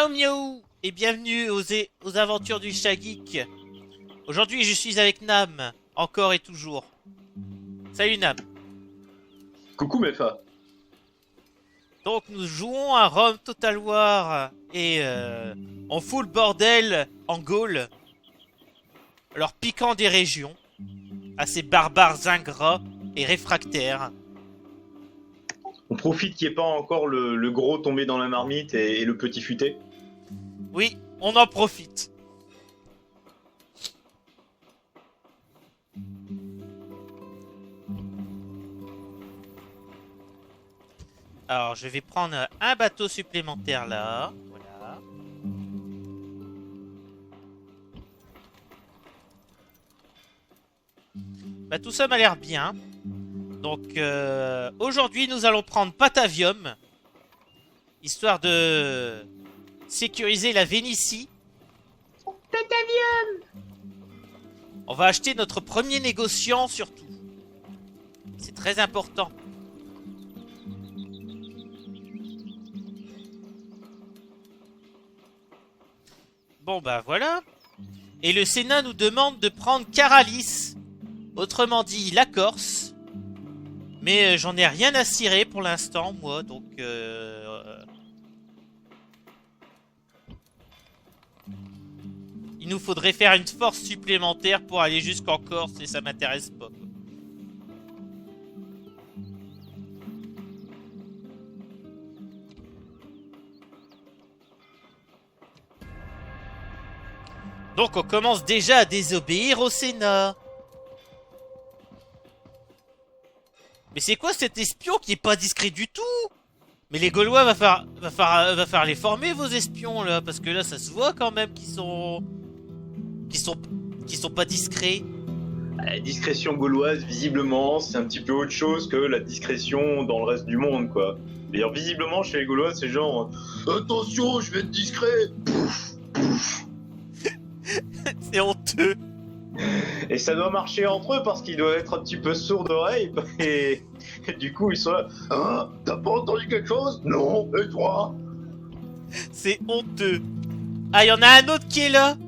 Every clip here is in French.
Miaou miaou et bienvenue aux aventures du chat geek. Aujourd'hui je suis avec Nam, encore et toujours. Salut Nam. Coucou Mefa. Donc nous jouons à Rome Total War et on fout le bordel en Gaule. Alors piquant des régions, à ces barbares ingrats et réfractaires. On profite qu'il n'y ait pas encore le gros tombé dans la marmite et le petit futé. Oui, on en profite. Alors, je vais prendre un bateau supplémentaire là. Voilà. Bah, tout ça m'a l'air bien. Donc, aujourd'hui, nous allons prendre Patavium. Histoire de sécuriser la Vénitie. Patavium. On va acheter notre premier négociant surtout. C'est très important. Bon bah voilà. Et le Sénat nous demande de prendre Caralis. Autrement dit la Corse. Mais j'en ai rien à cirer pour l'instant moi. Donc il nous faudrait faire une force supplémentaire pour aller jusqu'en Corse. Et ça m'intéresse pas quoi. Donc on commence déjà à désobéir au Sénat. Mais c'est quoi cet espion qui est pas discret du tout? Mais les Gaulois va faire les former vos espions là, parce que là ça se voit quand même qu'ils sont pas discrets. La discrétion gauloise, visiblement, c'est un petit peu autre chose que la discrétion dans le reste du monde, quoi. D'ailleurs, visiblement, chez les Gaulois, c'est genre attention, je vais être discret. Pouf, pouf. C'est honteux. Et ça doit marcher entre eux parce qu'ils doivent être un petit peu sourds d'oreille et du coup ils sont là. Hein, t'as pas entendu quelque chose? Non, et toi? C'est honteux. Ah, il y en a un autre qui est là.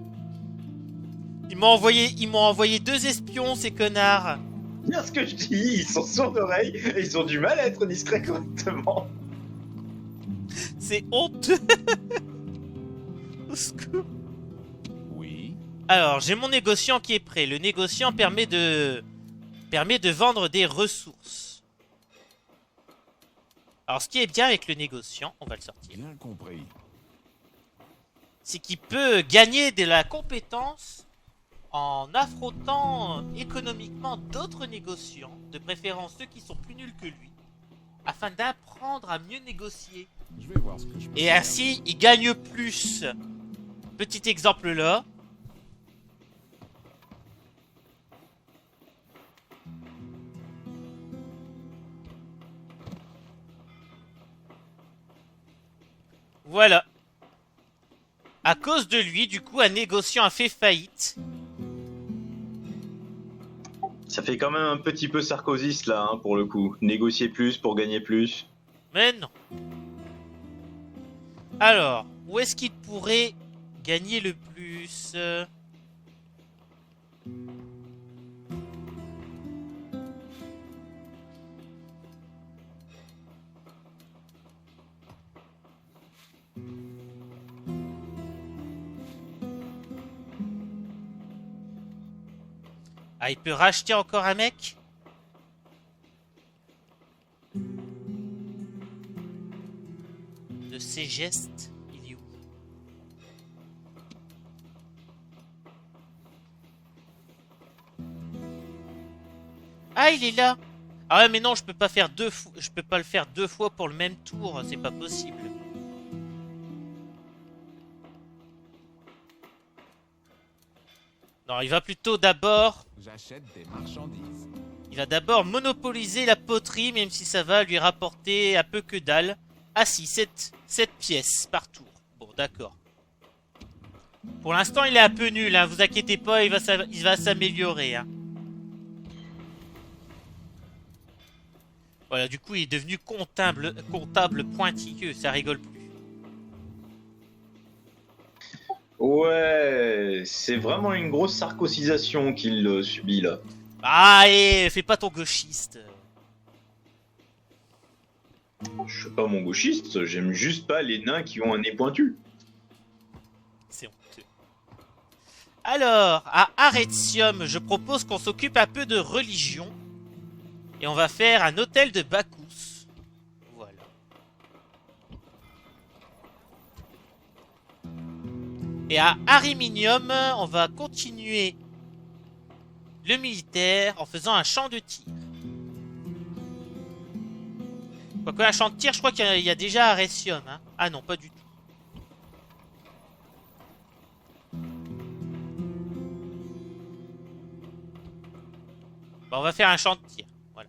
Ils m'ont envoyé deux espions, ces connards. Bien ce que je dis, ils sont sourds d'oreille et ils ont du mal à être discrets correctement. C'est honteux. Au secours. Oui. Alors, j'ai mon négociant qui est prêt. Le négociant permet de vendre des ressources. Alors, ce qui est bien avec le négociant, on va le sortir, Bien compris. c'est qu'il peut gagner de la compétence en affrontant économiquement d'autres négociants, de préférence ceux qui sont plus nuls que lui, afin d'apprendre à mieux négocier. Je vais voir ce que je peux Et faire. ainsi, il gagne plus. Petit exemple là. Voilà. À cause de lui, du coup, un négociant a fait faillite. Ça fait quand même un petit peu sarkozyste là, hein, pour le coup. Négocier plus pour gagner plus. Mais non. Alors, où est-ce qu'il pourrait gagner le plus? Ah, il peut racheter encore un mec? De ses gestes, il est où? Ah, il est là! Ah ouais, mais non, je peux pas faire je peux pas le faire deux fois pour le même tour, c'est pas possible. Non, il va plutôt d'abord... J'achète des marchandises. Il va d'abord monopoliser la poterie, même si ça va lui rapporter un peu que dalle. Ah si, 7 pièces par tour. Bon, d'accord. Pour l'instant, il est un peu nul, hein. Vous inquiétez pas, il va s'améliorer. Hein. Voilà, du coup, il est devenu comptable pointilleux. Ça rigole plus. Ouais, c'est vraiment une grosse sarcosisation qu'il subit là. Ah, et fais pas ton gauchiste. Je suis pas mon gauchiste, j'aime juste pas les nains qui ont un nez pointu. C'est honteux. Alors, à Arretium, je propose qu'on s'occupe un peu de religion. Et on va faire un hôtel de Bacchus. Voilà. Et à Ariminium, on va continuer le militaire en faisant un champ de tir. Quoique un champ de tir, je crois qu'il y a déjà Arretium. Hein. Ah non, pas du tout. Bon, on va faire un champ de tir. Voilà.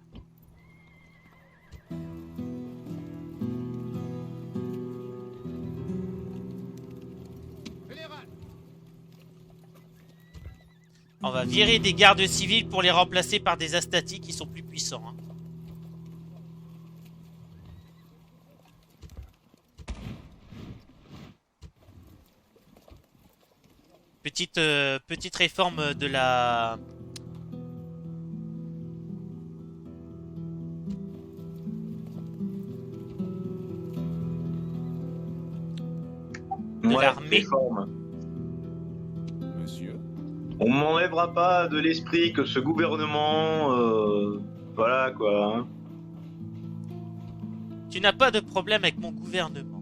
On va virer des gardes civils pour les remplacer par des astatiques qui sont plus puissants. Hein. Petite réforme de la... de l'armée. Réforme. Monsieur? On m'enlèvera pas de l'esprit que ce gouvernement... voilà quoi. Hein. Tu n'as pas de problème avec mon gouvernement.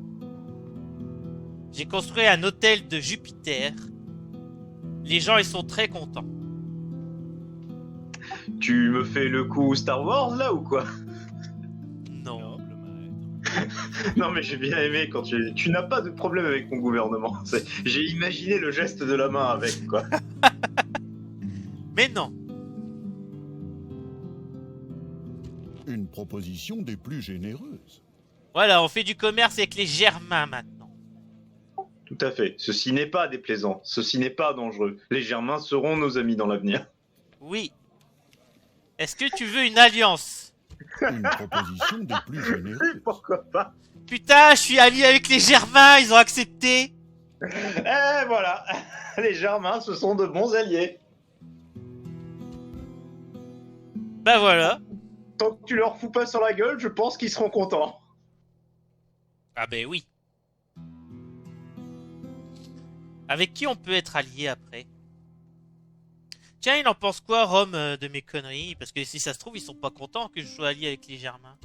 J'ai construit un hôtel de Jupiter. Les gens, ils sont très contents. Tu me fais le coup Star Wars là ou quoi? Non. Non mais j'ai bien aimé quand tu n'as pas de problème avec mon gouvernement. J'ai imaginé le geste de la main avec quoi. Mais non. Une proposition des plus généreuses. Voilà, on fait du commerce avec les Germains maintenant. Tout à fait. Ceci n'est pas déplaisant. Ceci n'est pas dangereux. Les Germains seront nos amis dans l'avenir. Oui. Est-ce que tu veux une alliance? Une proposition des plus généreuses. Pourquoi pas? Putain, je suis allié avec les Germains, ils ont accepté. Eh voilà. Les Germains, ce sont de bons alliés. Bah voilà. Tant que tu leur fous pas sur la gueule, je pense qu'ils seront contents. Ah ben oui. Avec qui on peut être allié après? Tiens, il en pense quoi, Rome, de mes conneries? Parce que si ça se trouve, ils sont pas contents que je sois allié avec les Germains.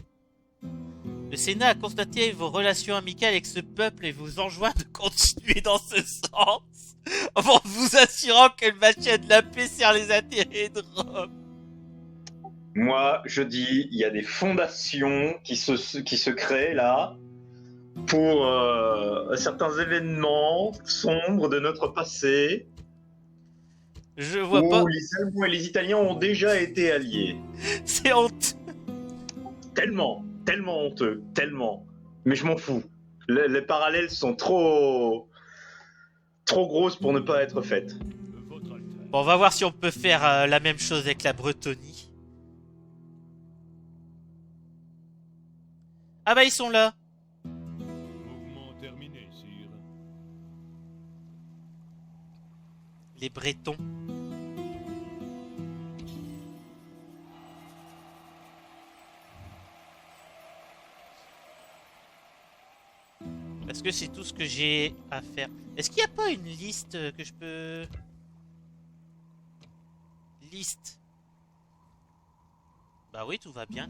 Le Sénat a constaté vos relations amicales avec ce peuple et vous enjoint de continuer dans ce sens, en vous assurant que le maintien de la paix sert les intérêts de Rome. Moi, je dis, il y a des fondations qui se créent là pour certains événements sombres de notre passé Je vois où pas. les Allemands et les Italiens ont déjà été alliés. C'est honteux. Tellement honteux, tellement. Mais je m'en fous. Les parallèles sont trop grosses pour ne pas être faites. Bon, on va voir si on peut faire la même chose avec la Bretonie. Ah bah ils sont là. Mouvement terminé, sire. Les Bretons. Est-ce que c'est tout ce que j'ai à faire? Est-ce qu'il n'y a pas une liste que je peux... Liste. Bah oui, tout va bien.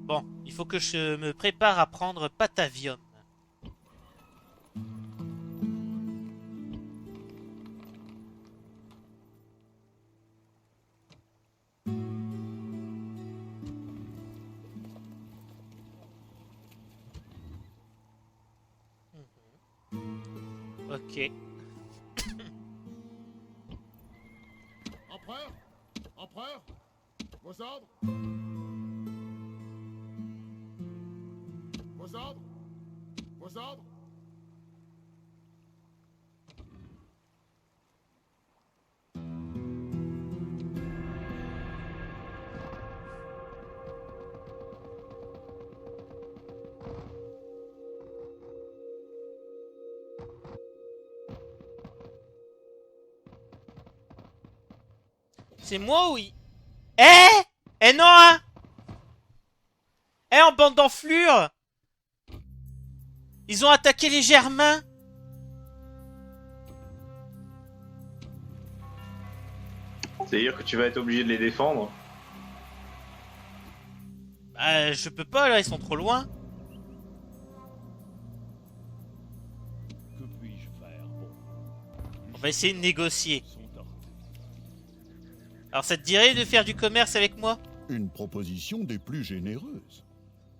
Bon, il faut que je me prépare à prendre Patavium. Ok. Empereur? Empereur? Vos ordres? Vos ordres? Vos ordres? C'est moi, oui. Eh non, hein. En bande d'enflure. Ils ont attaqué les Germains. C'est-à-dire que tu vas être obligé de les défendre. Bah, je peux pas, là, ils sont trop loin. Que puis-je faire? On va essayer de négocier. Sont tortés. Alors, ça te dirait de faire du commerce avec moi? Une proposition des plus généreuses.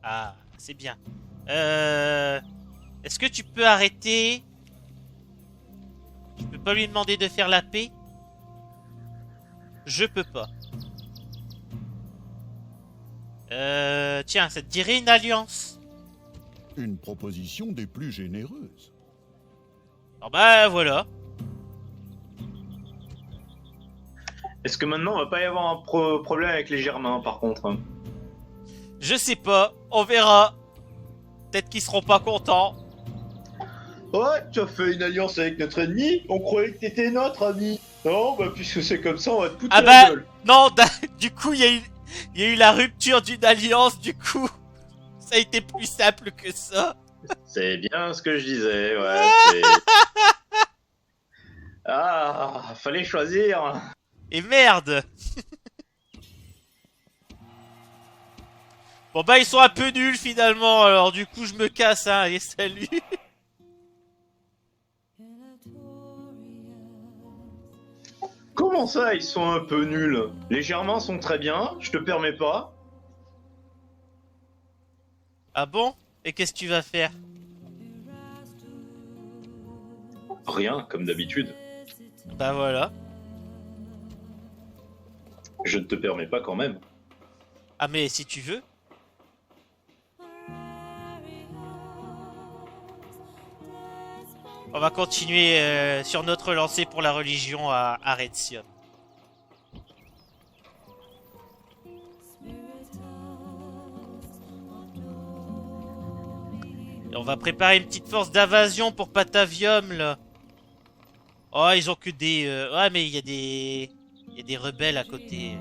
Ah, c'est bien. Est-ce que tu peux arrêter? Je peux pas lui demander de faire la paix? Je peux pas. Tiens, ça te dirait une alliance? Une proposition des plus généreuses. Alors bah voilà. Est-ce que maintenant, on va pas y avoir un problème avec les Germains, par contre hein? Je sais pas, on verra. Peut-être qu'ils seront pas contents. Ouais, tu as fait une alliance avec notre ennemi? On croyait que t'étais notre ami. Non, bah puisque c'est comme ça, on va te foutre Ah la bah gueule. non, du coup il y a eu la rupture d'une alliance, du coup ça a été plus simple que ça. C'est bien ce que je disais, ouais. c'est- Ah, fallait choisir. Et merde. Bon bah ils sont un peu nuls finalement, alors du coup je me casse, hein, allez salut. Comment ça, ils sont un peu nuls? Les Germains sont très bien, je te permets pas. Ah bon? Et qu'est-ce que tu vas faire? Rien, comme d'habitude. Bah voilà. Je ne te permets pas quand même. Ah mais si tu veux. On va continuer sur notre lancée pour la religion à Redsion. Et on va préparer une petite force d'invasion pour Patavium là. Oh ils ont que des... Ouais mais il y a des... Il y a des rebelles à côté.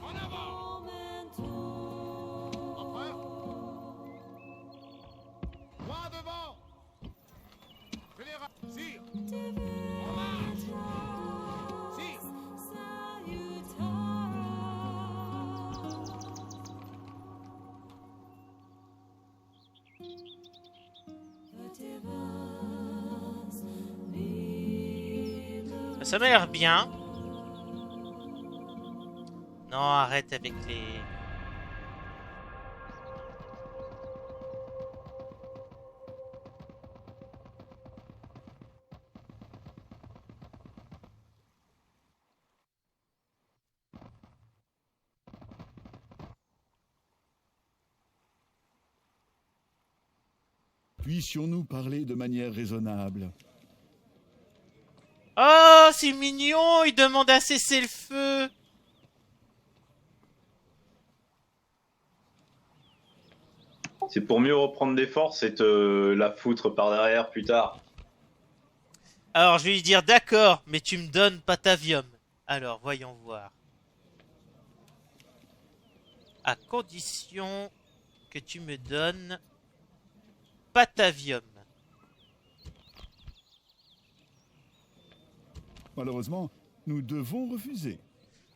En avant! Empereur! Loin devant! Général! Sire! En marche! Sire! Ça m'a l'air bien. Non, arrête avec les... Puissions-nous parler de manière raisonnable? Oh, c'est mignon, il demande à cesser le feu. C'est pour mieux reprendre des forces et te la foutre par derrière plus tard. Alors, je vais lui dire d'accord, mais tu me donnes Patavium. Alors, voyons voir. À condition que tu me donnes Patavium. Malheureusement, nous devons refuser.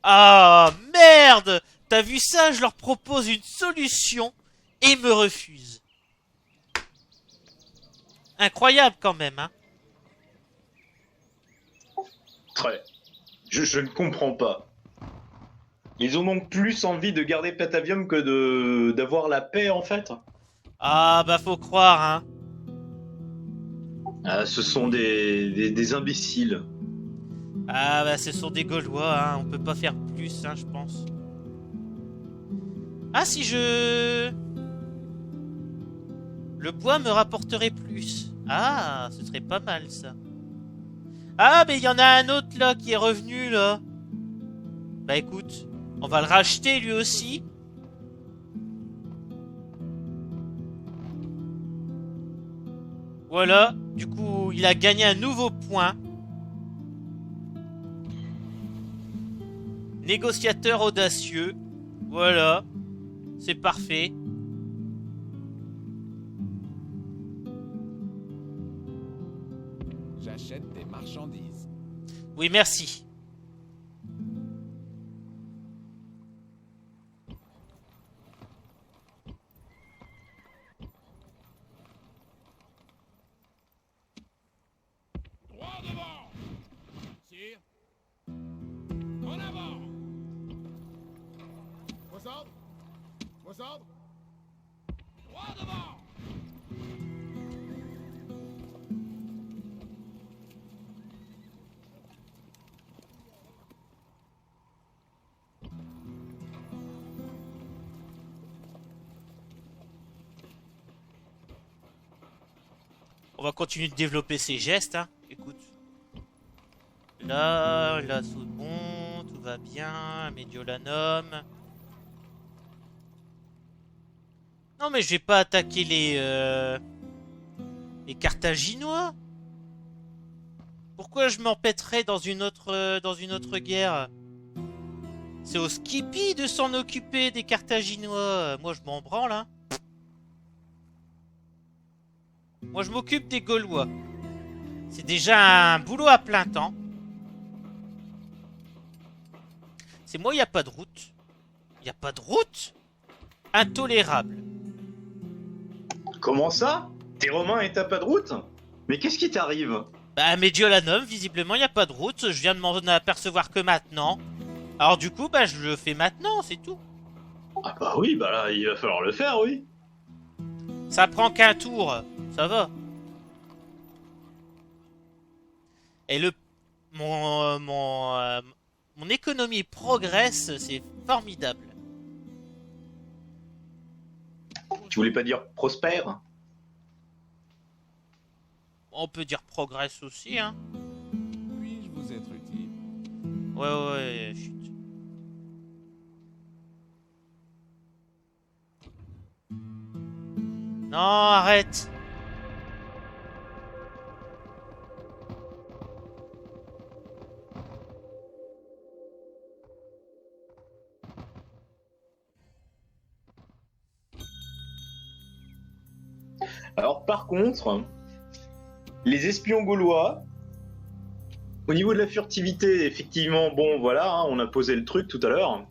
Ah, merde! T'as vu ça? Je leur propose une solution et ils me refusent. Incroyable quand même, hein? Très. Je ne comprends pas. Ils ont donc plus envie de garder Patavium que d'avoir la paix en fait. Ah, bah faut croire, hein? Ah, ce sont des imbéciles. Ah, bah ce sont des Gaulois, hein? On peut pas faire plus, hein, je pense. Ah, si je... Le bois me rapporterait plus. Ah, ce serait pas mal, ça. Ah, mais il y en a un autre, là, qui est revenu, là. Bah, écoute, On va le racheter lui aussi. Voilà, du coup, il a gagné un nouveau point. Négociateur audacieux. Voilà, c'est parfait. J'achète des marchandises. Oui, merci. Droit devant. Sire. En avant. Vos ordres. Vos ordres. Droit devant. On va continuer de développer ses gestes, hein. Écoute. Là, c'est bon, tout va bien. Mediolanum. Non, mais je vais pas attaquer les Carthaginois. Pourquoi je m'empêterais dans une autre guerre? C'est aux Scipis de s'en occuper des Carthaginois. Moi, je m'en branle, hein. Moi, je m'occupe des Gaulois. C'est déjà un boulot à plein temps. C'est moi, il n'y a pas de route. Il n'y a pas de route? Intolérable. Comment ça? T'es romain et t'as pas de route? Mais qu'est-ce qui t'arrive? Bah, à Mediolanum, visiblement, il n'y a pas de route. Je viens de m'en apercevoir que maintenant. Alors, du coup, bah, je le fais maintenant, c'est tout. Ah bah oui, bah là, il va falloir le faire, oui. Ça prend qu'un tour. Ça va. Et mon économie progresse, c'est formidable. Tu voulais pas dire prospère? On peut dire progresse aussi, hein. Puis-je vous être utile? Ouais, chut. Non, arrête. Alors par contre, les espions gaulois, au niveau de la furtivité, effectivement, bon voilà, hein, on a posé le truc tout à l'heure.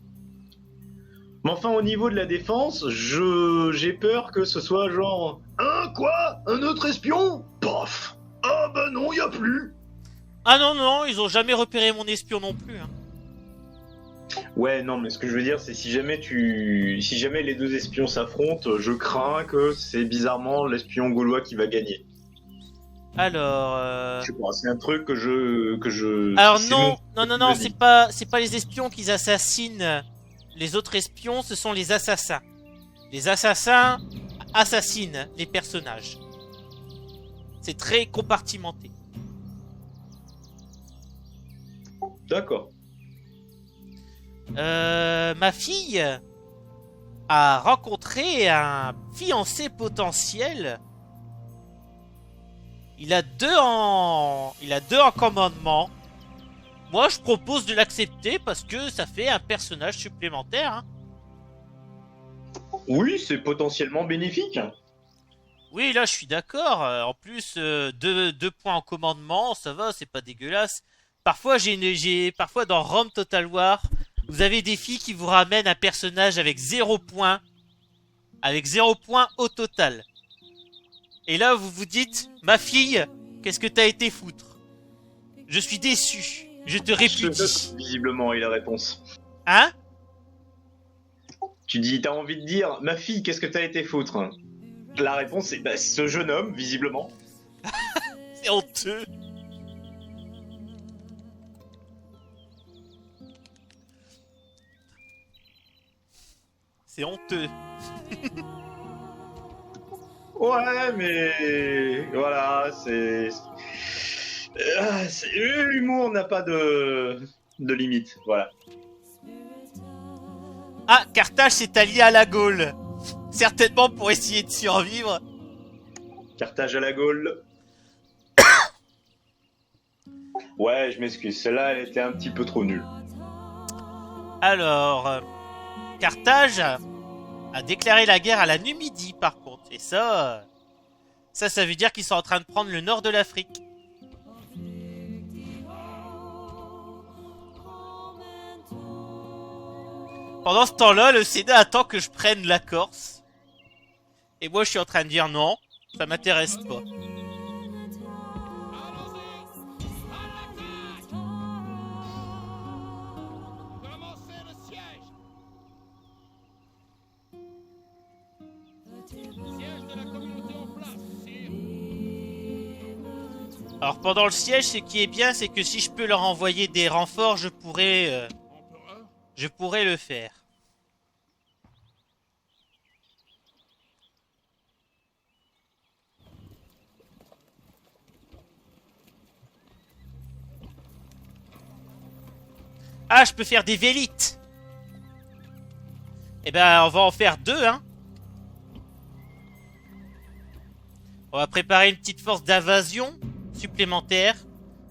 Mais enfin au niveau de la défense, j'ai peur que ce soit genre... Hein, quoi? Un autre espion? Paf! Ah bah non, y a plus! Ah non, ils ont jamais repéré mon espion non plus, hein. Ouais, non, mais ce que je veux dire, c'est si jamais les deux espions s'affrontent, je crains que c'est bizarrement l'espion gaulois qui va gagner. Alors, Je sais pas, c'est un truc que je... alors c'est non, mon- non, vas-y. c'est pas les espions qui assassinent les autres espions, ce sont les assassins. Les assassins assassinent les personnages. C'est très compartimenté. D'accord. Ma fille a rencontré un fiancé potentiel. Il a deux en commandement. Moi, je propose de l'accepter parce que ça fait un personnage supplémentaire, hein. Oui, c'est potentiellement bénéfique. Oui, là, je suis d'accord. En plus, deux points en commandement, ça va, c'est pas dégueulasse. Parfois, parfois dans Rome Total War, vous avez des filles qui vous ramènent un personnage avec 0 points, au total. Et là, vous vous dites, ma fille, qu'est-ce que t'as été foutre? Je suis déçu. Je te Je répudie. visiblement, est la réponse. Hein? Tu dis, t'as envie de dire, ma fille, qu'est-ce que t'as été foutre? La réponse est, bah, ce jeune homme, visiblement. C'est honteux. C'est honteux. Ouais, mais voilà, l'humour n'a pas de limite, voilà. Ah, Carthage s'est allié à la Gaule. Certainement pour essayer de survivre. Carthage à la Gaule. Ouais, je m'excuse. Celle-là, elle était un petit peu trop nulle. Alors, Carthage a déclaré la guerre à la Numidie, par contre. Et ça veut dire qu'ils sont en train de prendre le nord de l'Afrique. Pendant ce temps-là, le Sénat attend que je prenne la Corse. Et moi, je suis en train de dire non, ça m'intéresse pas. Commencez le siège. Siège de la communauté en place, sire. Alors, pendant le siège, ce qui est bien, c'est que si je peux leur envoyer des renforts, je pourrais le faire. Ah, je peux faire des vélites. Eh ben, on va en faire 2, hein. On va préparer une petite force d'invasion supplémentaire.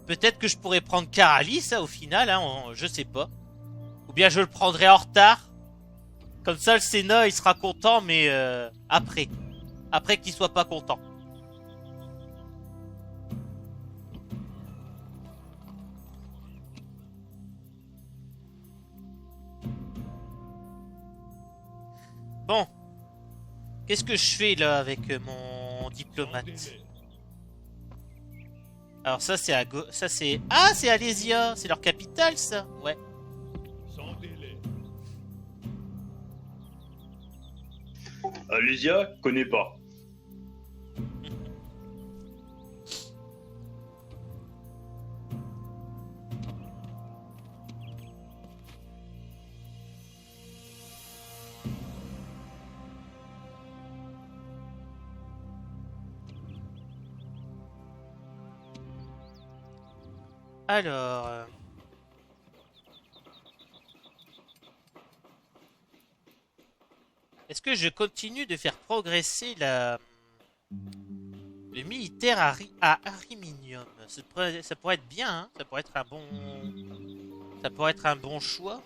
Peut-être que je pourrais prendre Caralis, ça, au final, hein, je sais pas. Ou bien je le prendrai en retard. Comme ça, le Sénat, il sera content, mais après. Après qu'il soit pas content. Bon. Qu'est-ce que je fais, là, avec mon diplomate? Alors ça, c'est ça, c'est... Ah, c'est Alésia. C'est leur capitale, ça. Ouais. Sans délai. Alésia, connais pas. Alors... Est-ce que je continue de faire progresser le militaire à Ariminium? Ça pourrait être bien, hein? Ça pourrait être un bon... Ça pourrait être un bon choix.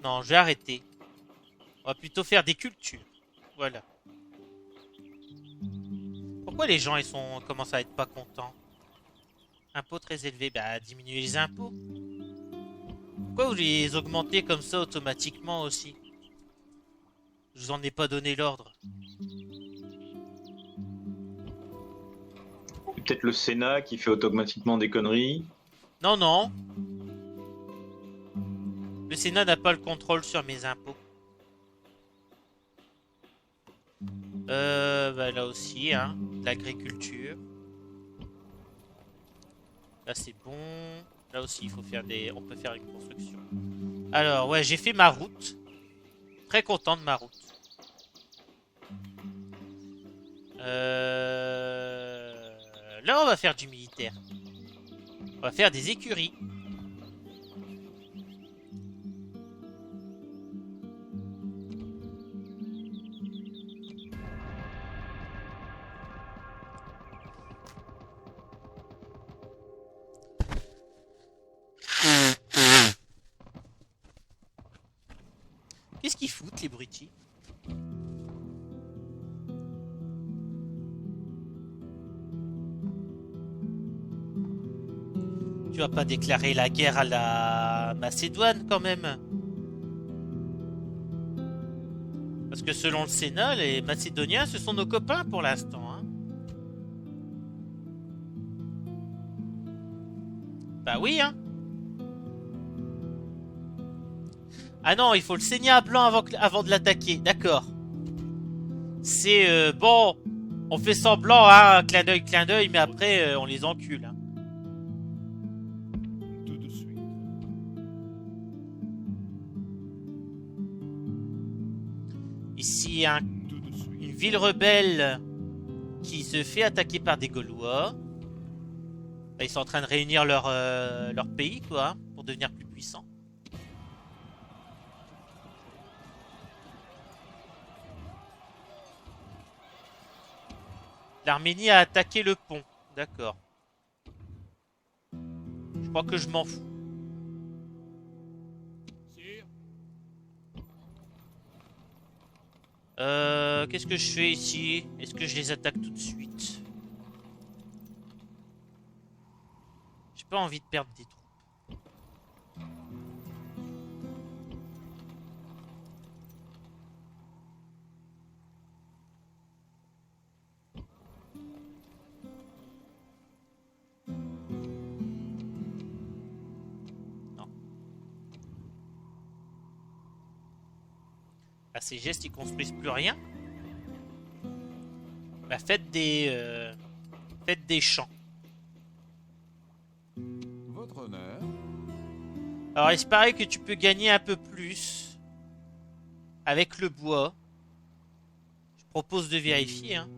Non, je vais arrêter. On va plutôt faire des cultures. Voilà. Pourquoi les gens commencent à être pas contents? Impôts très élevés. Bah, diminuer les impôts. Pourquoi vous les augmentez comme ça automatiquement aussi? Je vous en ai pas donné l'ordre. C'est peut-être le Sénat qui fait automatiquement des conneries. Non, non. Le Sénat n'a pas le contrôle sur mes impôts. Bah là aussi, hein. L'agriculture. Là, c'est bon. Là aussi, il faut faire on peut faire une construction. Alors, ouais, j'ai fait ma route. Très content de ma route. Là, on va faire du militaire. On va faire des écuries. Qu'est-ce qu'ils foutent, les brutis? Tu vas pas déclarer la guerre à la Macédoine, quand même? Parce que selon le Sénat, les Macédoniens, ce sont nos copains pour l'instant, hein. Bah oui, hein. Ah non, il faut le saigner à blanc avant de l'attaquer. D'accord. C'est bon. On fait semblant, hein, clin d'œil, mais après, on les encule. Hein. Tout de suite. Ici, Tout de suite. une ville rebelle qui se fait attaquer par des Gaulois. Là, ils sont en train de réunir leur pays, quoi, hein, pour devenir plus puissant. L'Arménie a attaqué le pont. D'accord. Je crois que je m'en fous. Sire, Qu'est-ce que je fais ici? Est-ce que je les attaque tout de suite? J'ai pas envie de perdre des troupes. À ces gestes, ils construisent plus rien. Bah, faites des champs. Votre honneur. Alors, il se paraît que tu peux gagner un peu plus avec le bois. Je propose de vérifier. Hein.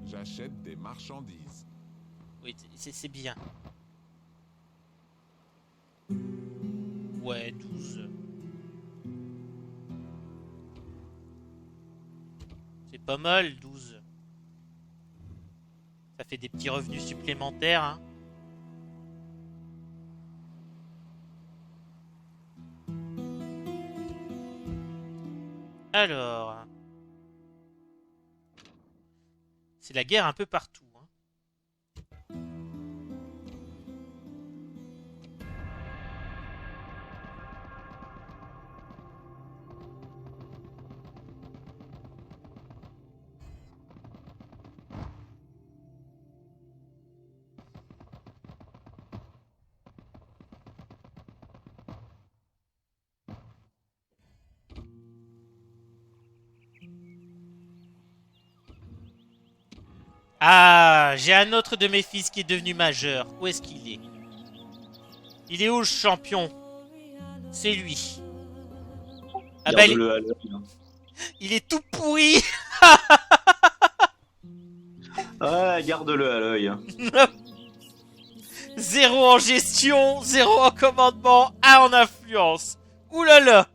J'achète des marchandises. Oui, c'est bien. Ouais, 12. C'est pas mal, 12. Ça fait des petits revenus supplémentaires. Hein. Alors. C'est la guerre un peu partout. Hein. Ah, j'ai un autre de mes fils qui est devenu majeur. Où est-ce qu'il est? Il est où le champion? C'est lui. Ah bah, Garde-le à l'œil. Hein. il est tout pourri. Ah, garde-le à l'œil. Hein. 0 en gestion, 0 en commandement, 1 en influence. Ouh là là.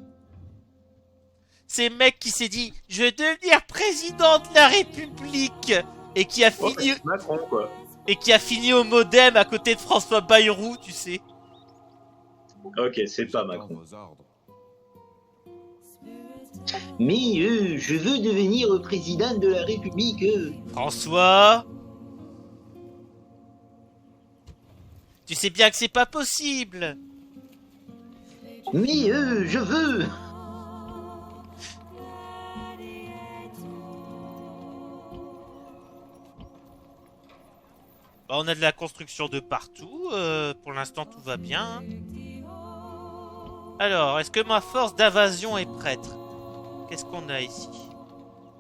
C'est le mec qui s'est dit « Je vais devenir président de la République !» et qui a fini... Macron, quoi. Et qui a fini au modem à côté de François Bayrou, tu sais. Ok, c'est pas J'attends Macron. vos ordres. Mais je veux devenir président de la République. François, tu sais bien que c'est pas possible. Mais je veux. Bah, on a de la construction de partout. Pour l'instant, tout va bien. Alors, est-ce que ma force d'invasion est prête? Qu'est-ce qu'on a ici?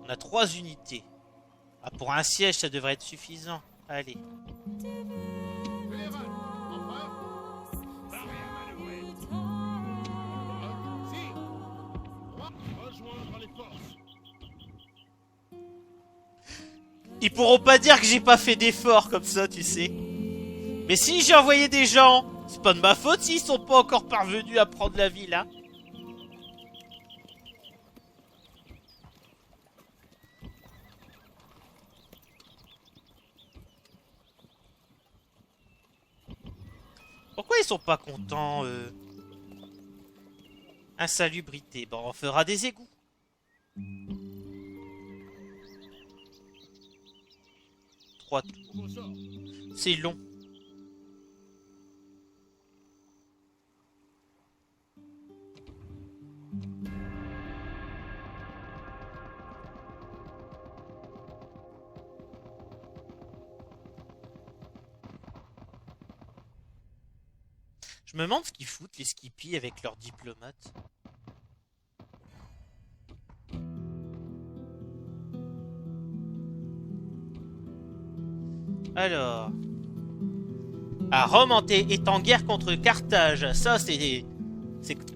On a 3 unités. Ah, pour un siège, ça devrait être suffisant. Allez. Général, empereur, paré à manœuvrer. Sire, roi, rejoindre les forces. Ils pourront pas dire que j'ai pas fait d'efforts comme ça, tu sais. Mais si j'ai envoyé des gens, c'est pas de ma faute s'ils sont pas encore parvenus à prendre la ville, hein. Pourquoi ils sont pas contents, Insalubrité. Bon, on fera des égouts. Trois tours. Vos sorts. C'est long. Je me demande ce qu'ils foutent, les skippies, avec leurs diplomates. Alors... Ah, Rome est en guerre contre Carthage. Ça, c'est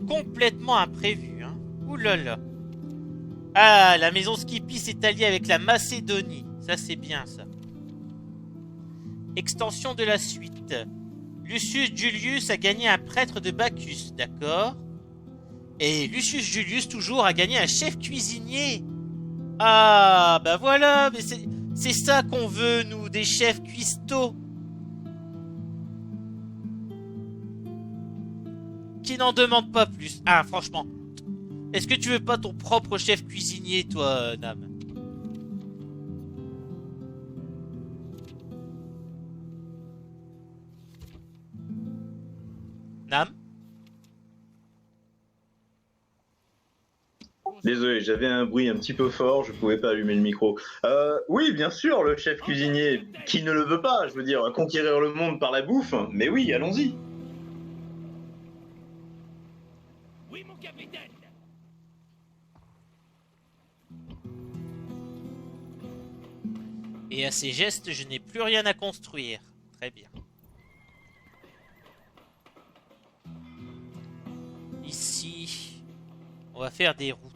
complètement imprévu. Hein. Ouh là là. Ah, la maison Skippy s'est alliée avec la Macédonie. Ça, c'est bien, ça. Extension de la suite. Lucius Julius a gagné un prêtre de Bacchus, d'accord. Et Lucius Julius, toujours, a gagné un chef cuisinier. Ah, bah voilà, mais c'est ça qu'on veut, nous, des chefs cuistots. Qui n'en demandent pas plus. Ah, franchement. Est-ce que tu veux pas ton propre chef cuisinier, toi, Nam? Nam? Désolé, j'avais un bruit un petit peu fort, je pouvais pas allumer le micro. Oui, bien sûr, le chef cuisinier. Qui ne le veut pas, je veux dire, conquérir le monde par la bouffe. Mais oui, allons-y. Oui, mon capitaine. Et à ces gestes, je n'ai plus rien à construire. Très bien. Ici, on va faire des routes.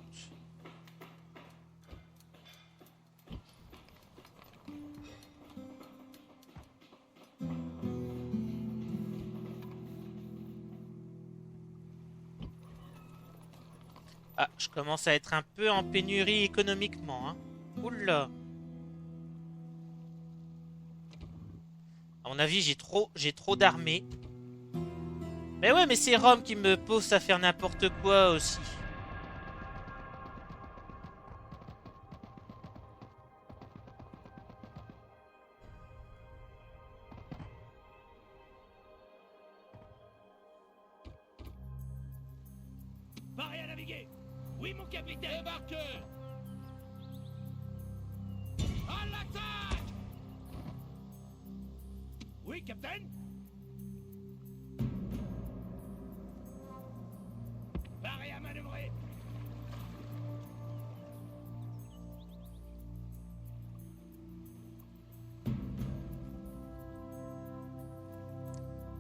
Ah, je commence à être un peu en pénurie économiquement, hein. Oula. À mon avis, j'ai trop d'armées. Mais ouais, mais c'est Rome qui me pousse à faire n'importe quoi aussi. Paré à naviguer. Oui, mon capitaine. Débarquez. À l'attaque. Oui, capitaine. Paré à manœuvrer.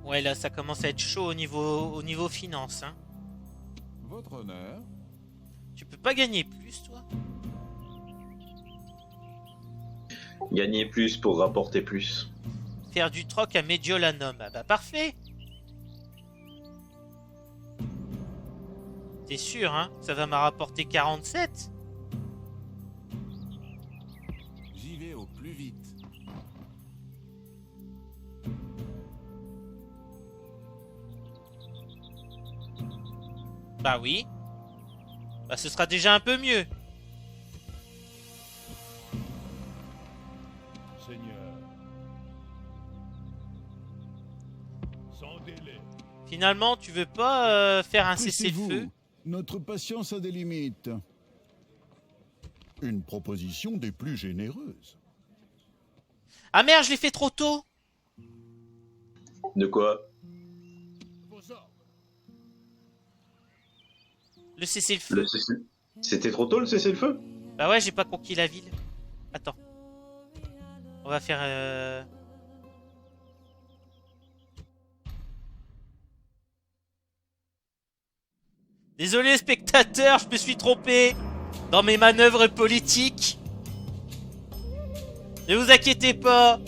Ouais, là, ça commence à être chaud au niveau finance, hein. Votre honneur. Tu peux pas gagner plus, toi? Gagner plus pour rapporter plus. Faire du troc à Mediolanum. Ah bah parfait. T'es sûr, hein? Ça va me rapporter 47? J'y vais au plus vite. Bah oui. Bah ce sera déjà un peu mieux. Seigneur. Sans délai. Finalement, tu veux pas faire un cessez-le-feu? Pressez-vous. Notre patience a des limites. Une proposition des plus généreuses. Ah merde, je l'ai fait trop tôt. De quoi? Vos ordres. Le cessez-le-feu. C'était trop tôt le cessez-le-feu? Bah ouais, j'ai pas conquis la ville. Attends. On va faire... Désolé spectateurs, je me suis trompé dans mes manœuvres politiques. Ne vous inquiétez pas.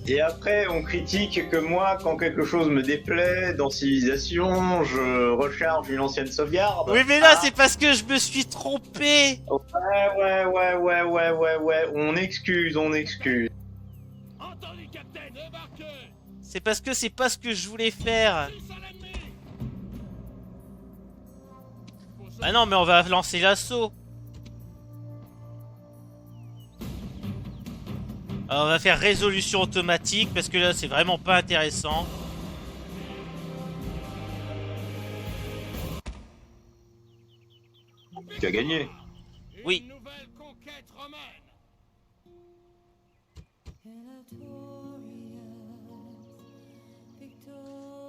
Et après, on critique que moi, quand quelque chose me déplaît dans Civilisation, je recharge une ancienne sauvegarde. Oui mais là c'est parce que je me suis trompé. Ouais, on excuse. Entendu, capitaine. Débarquez. C'est parce que c'est pas ce que je voulais faire. Tous à l'ennemi. Vos Ah non mais on va lancer l'assaut. Alors, on va faire résolution automatique parce que là c'est vraiment pas intéressant. Tu as gagné. Oui. Une nouvelle conquête romaine.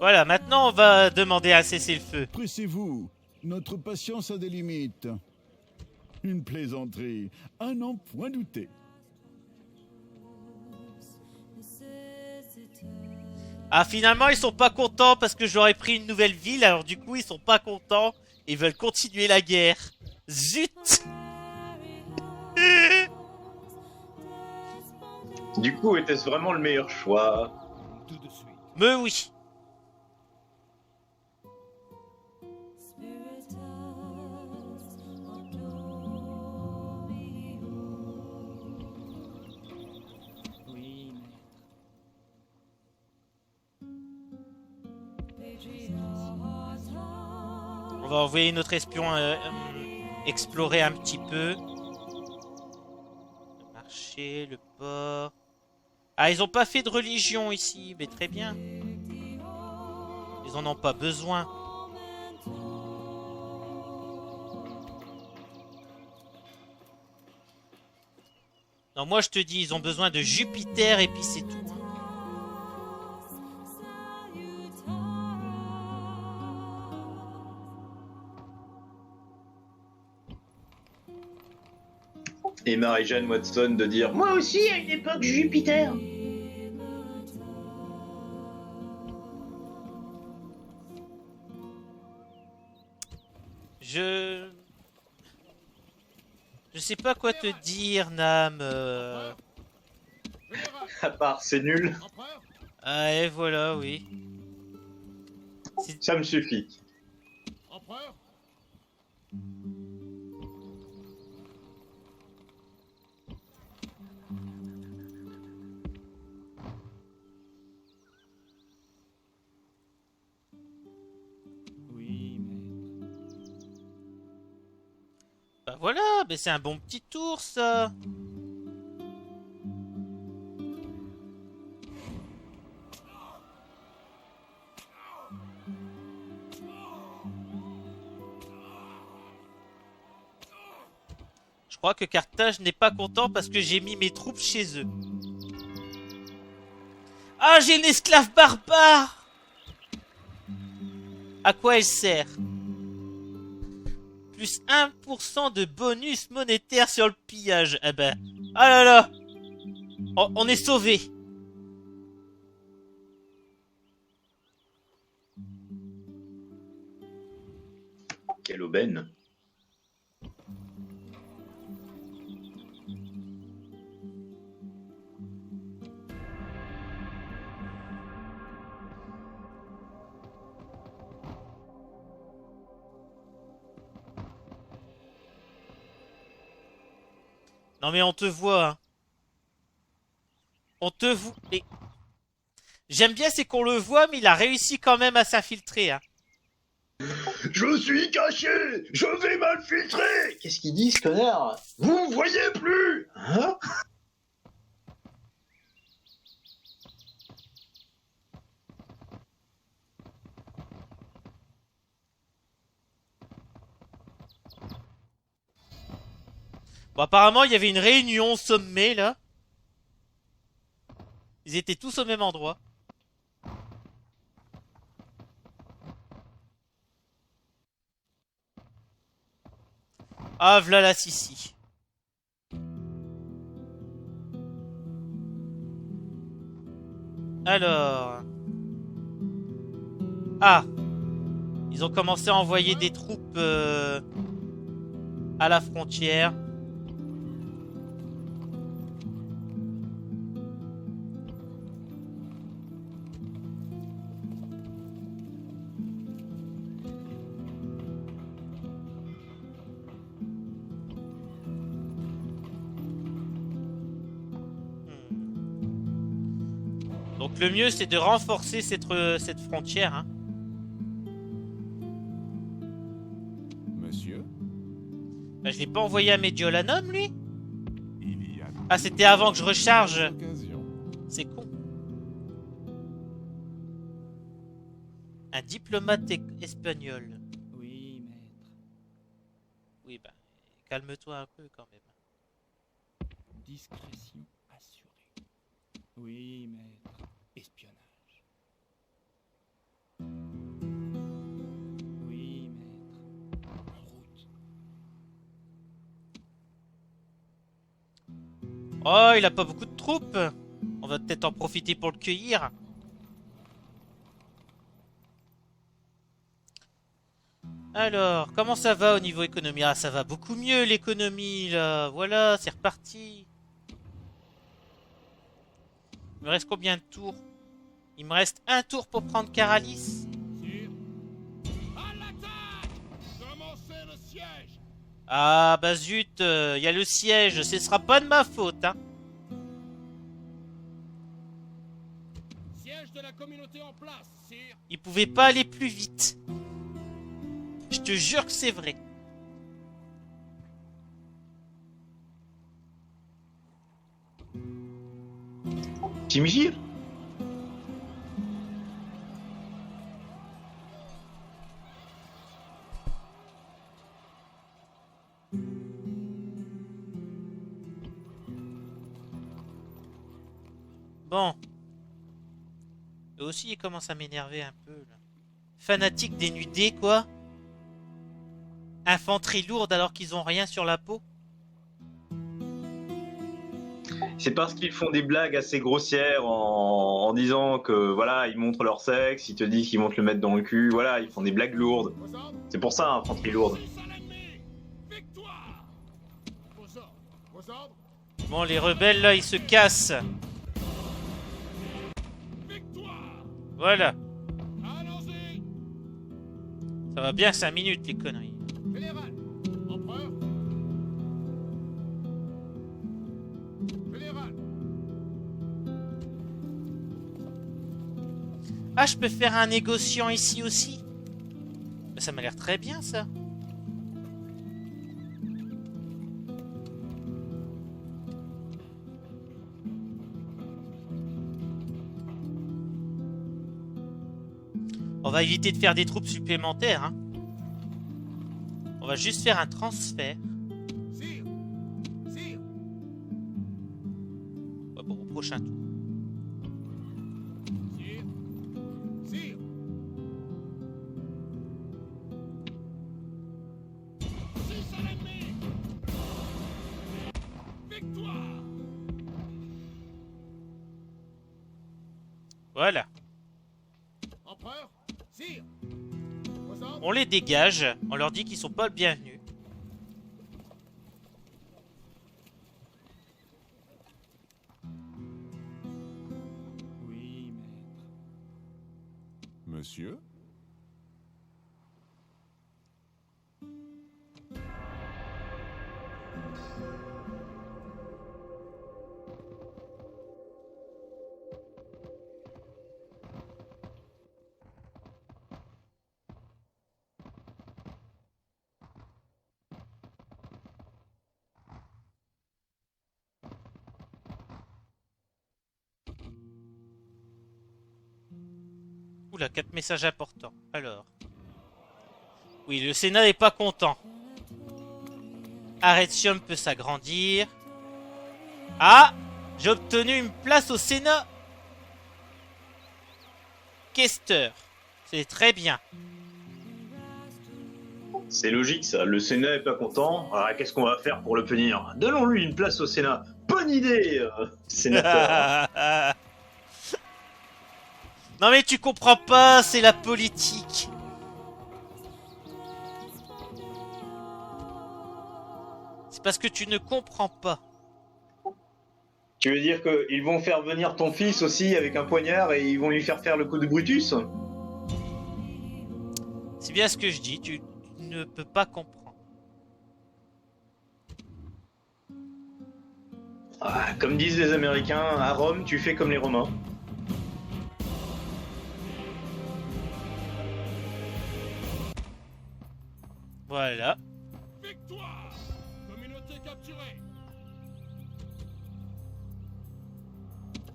Voilà, maintenant on va demander un cessez-le-feu. Pressez-vous. Notre patience a des limites. Une plaisanterie, à n'en point douter. Ah finalement ils sont pas contents parce que j'aurais pris une nouvelle ville, alors du coup ils sont pas contents et ils veulent continuer la guerre. Zut. Du coup, était-ce vraiment le meilleur choix? Tout de suite. Mais oui. Oui, maître. On va envoyer notre espion explorer un petit peu. Le marché, le port. Ah, ils ont pas fait de religion ici, mais très bien. Ils en ont pas besoin. Non, moi je te dis, ils ont besoin de Jupiter et puis c'est tout. Hein. Et Marie-Jeanne Watson de dire moi aussi à une époque Jupiter. Je sais pas quoi te dire, Nam. À part c'est nul, Empereur, Ah, et voilà, oui. ça me suffit. empereur, Oui, maître. Bah voilà, mais c'est un bon petit tour, ça. Je crois que Carthage n'est pas content parce que j'ai mis mes troupes chez eux. Ah, j'ai une esclave barbare! À quoi elle sert? Plus 1% de bonus monétaire sur le pillage. Eh ben, ah là là! On est sauvés. Quelle aubaine. Non mais on te voit, hein. On te voit. Et... J'aime bien, c'est qu'on le voit, mais il a réussi quand même à s'infiltrer, hein. Je suis caché. Je vais m'infiltrer. Qu'est-ce qu'ils disent, connard? Vous me voyez plus, hein? Bon, apparemment, il y avait une réunion au sommet, là. Ils étaient tous au même endroit. Ah, v'là la Sissi. Alors... Ah! Ils ont commencé à envoyer des troupes à la frontière. Donc le mieux c'est de renforcer cette frontière, hein. monsieur, Bah, je l'ai pas envoyé à Mediolanum, lui. il y a... Ah, c'était avant que je recharge. Occasion. C'est con. Un diplomate espagnol. Oui, maître. Oui, bah, calme-toi un peu quand même. Discrétion assurée. Oui, maître. Espionnage. Oui, maître. En route. Oh, il a pas beaucoup de troupes. On va peut-être en profiter pour le cueillir. Alors, comment ça va au niveau économie? Ah, ça va beaucoup mieux l'économie, là. Voilà, c'est reparti. Il me reste combien de tours? Il me reste un tour pour prendre Caralis. Sire. À l'attaque! Commencez le siège! Ah bah zut, il y a le siège, ce sera pas de ma faute, hein. Siège de la communauté en place, sire. Il pouvait pas aller plus vite. Je te jure que c'est vrai. Timgir? Bon. Eux aussi, ils commencent à m'énerver un peu, là. Fanatique dénudé, quoi. Infanterie lourde alors qu'ils ont rien sur la peau. C'est parce qu'ils font des blagues assez grossières en disant que voilà, ils montrent leur sexe, ils te disent qu'ils vont te le mettre dans le cul, voilà, ils font des blagues lourdes. Vos ordres? C'est pour ça, infanterie lourde. Six à l'ennemi! Victoire! Vos ordres? Vos ordres? Bon, les rebelles, là, ils se cassent. Victoire! Voilà. Allons-y! Ça va bien 5 minutes, les conneries. Général! Empereur! Général! Ah, je peux faire un négociant ici aussi? Bah, ça m'a l'air très bien, ça. On va éviter de faire des troupes supplémentaires, hein. On va juste faire un transfert. Sire! Sire! Ouais, pour au prochain tour. Sire! Sire! Six à l'ennemi! Victoire! Voilà. Empereur! Sire! Vos ordres? On les dégage. On leur dit qu'ils sont pas le bienvenu. Oui, maître. Monsieur? Oula, 4 messages importants. Alors. Oui, le Sénat n'est pas content. Arretium peut s'agrandir. Ah! J'ai obtenu une place au Sénat. Questeur. C'est très bien. C'est logique ça, le Sénat est pas content. Ah, qu'est-ce qu'on va faire pour le punir? Donnons-lui une place au Sénat. Bonne idée, sénateur. Non mais tu comprends pas, c'est la politique. C'est parce que tu ne comprends pas. Tu veux dire qu'ils vont faire venir ton fils aussi avec un poignard et ils vont lui faire le coup de Brutus? C'est bien ce que je dis, tu ne peux pas comprendre. Ah, comme disent les Américains, à Rome, tu fais comme les Romains. Voilà. Victoire! Communauté capturée!